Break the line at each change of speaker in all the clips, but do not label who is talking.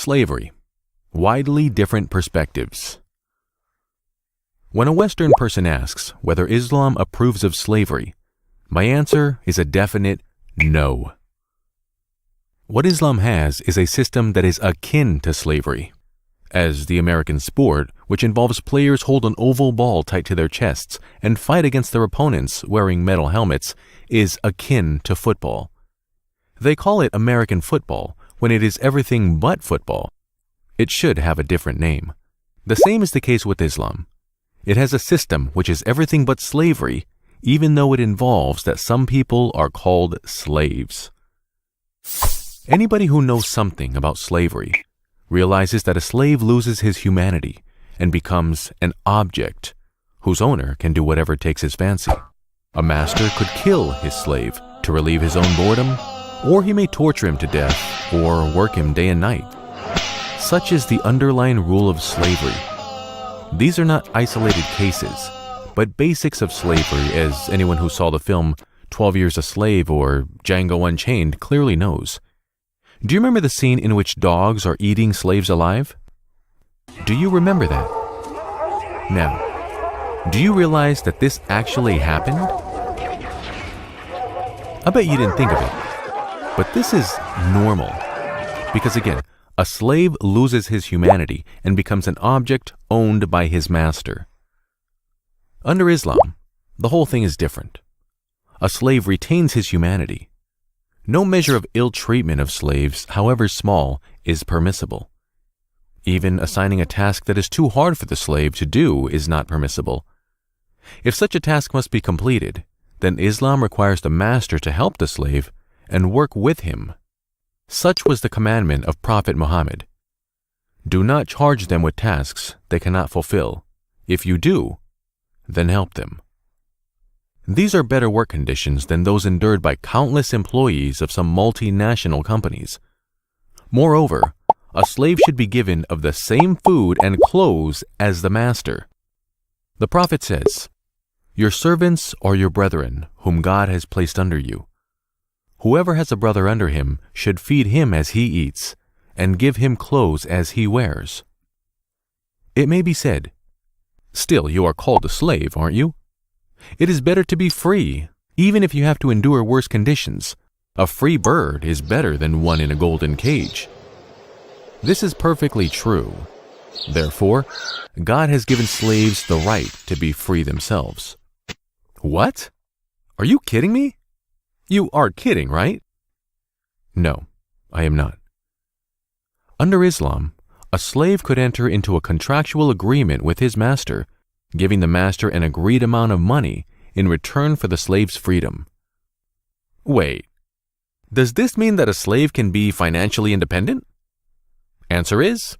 Slavery. Widely different perspectives. When a Western person asks whether Islam approves of slavery, my answer is a definite no. What Islam has is a system that is akin to slavery, as the American sport, which involves players hold an oval ball tight to their chests and fight against their opponents wearing metal helmets, is akin to football. They call it American football when it is everything but football. It should have a different name. The same is the case with Islam. It has a system which is everything but slavery, even though it involves that some people are called slaves. Anybody who knows something about slavery realizes that a slave loses his humanity and becomes an object whose owner can do whatever takes his fancy. A master could kill his slave to relieve his own boredom, or he may torture him to death or work him day and night. Such is the underlying rule of slavery. These are not isolated cases, but basics of slavery, as anyone who saw the film 12 Years a Slave or Django Unchained clearly knows. Do you remember the scene in which dogs are eating slaves alive? Do you remember that? Now, do you realize that this actually happened? I bet you didn't think of it, but this is normal. Because again, a slave loses his humanity and becomes an object owned by his master. Under Islam, the whole thing is different. A slave retains his humanity. No measure of ill treatment of slaves, however small, is permissible. Even assigning a task that is too hard for the slave to do is not permissible. If such a task must be completed, then Islam requires the master to help the slave and work with him. Such was the commandment of Prophet Muhammad. Do not charge them with tasks they cannot fulfill. If you do, then help them. These are better work conditions than those endured by countless employees of some multinational companies. Moreover, a slave should be given of the same food and clothes as the master. The Prophet says, "Your servants are your brethren, whom God has placed under you. Whoever has a brother under him should feed him as he eats, and give him clothes as he wears." It may be said, "Still, you are called a slave, aren't you? It is better to be free, even if you have to endure worse conditions. A free bird is better than one in a golden cage." This is perfectly true. Therefore, God has given slaves the right to be free themselves. What? Are you kidding me? You are kidding, right? No, I am not. Under Islam, a slave could enter into a contractual agreement with his master, giving the master an agreed amount of money in return for the slave's freedom. Wait, does this mean that a slave can be financially independent? Answer is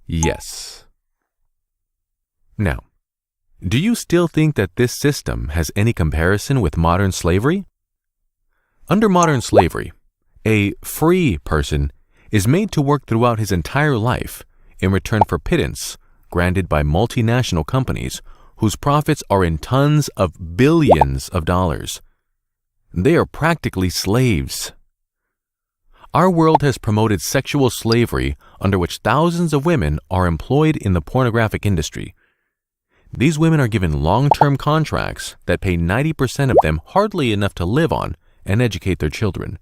yes. Now, do you still think that this system has any comparison with modern slavery? Under modern slavery, a free person is made to work throughout his entire life in return for pittance granted by multinational companies whose profits are in tons of billions of dollars. They are practically slaves. Our world has promoted sexual slavery under which thousands of women are employed in the pornographic industry. These women are given long-term contracts that pay 90% of them hardly enough to live on and educate their children.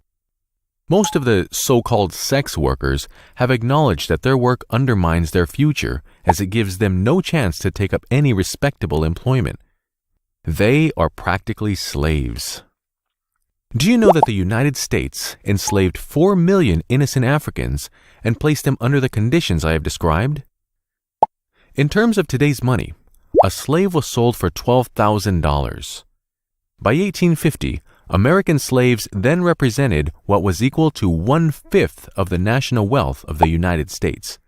Most of the so-called sex workers have acknowledged that their work undermines their future as it gives them no chance to take up any respectable employment. They are practically slaves. Do you know that the United States enslaved 4 million innocent Africans and placed them under the conditions I have described? In terms of today's money, a slave was sold for $12,000. By 1850, American slaves then represented what was equal to 1/5 of the national wealth of the United States.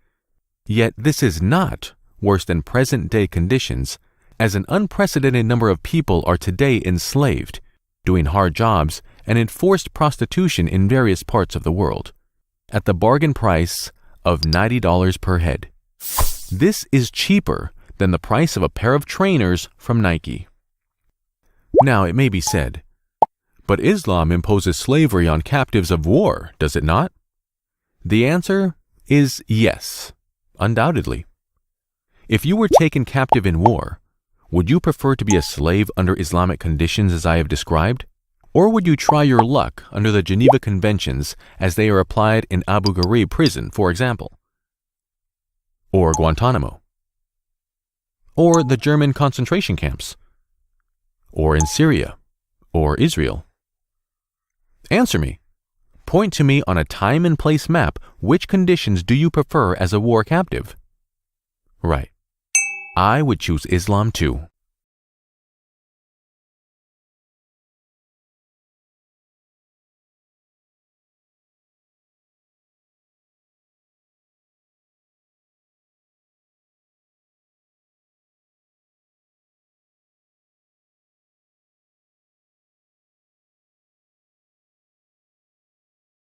Yet this is not worse than present-day conditions, as an unprecedented number of people are today enslaved, doing hard jobs and in forced prostitution in various parts of the world, at the bargain price of $90 per head. This is cheaper than the price of a pair of trainers from Nike. Now, it may be said, but Islam imposes slavery on captives of war, does it not? The answer is yes, undoubtedly. If you were taken captive in war, would you prefer to be a slave under Islamic conditions as I have described? Or would you try your luck under the Geneva Conventions as they are applied in Abu Ghraib prison, for example? Or Guantanamo? Or the German concentration camps? Or in Syria? Or Israel? Answer me. Point to me on a time and place map which conditions do you prefer as a war captive? Right. I would choose Islam too.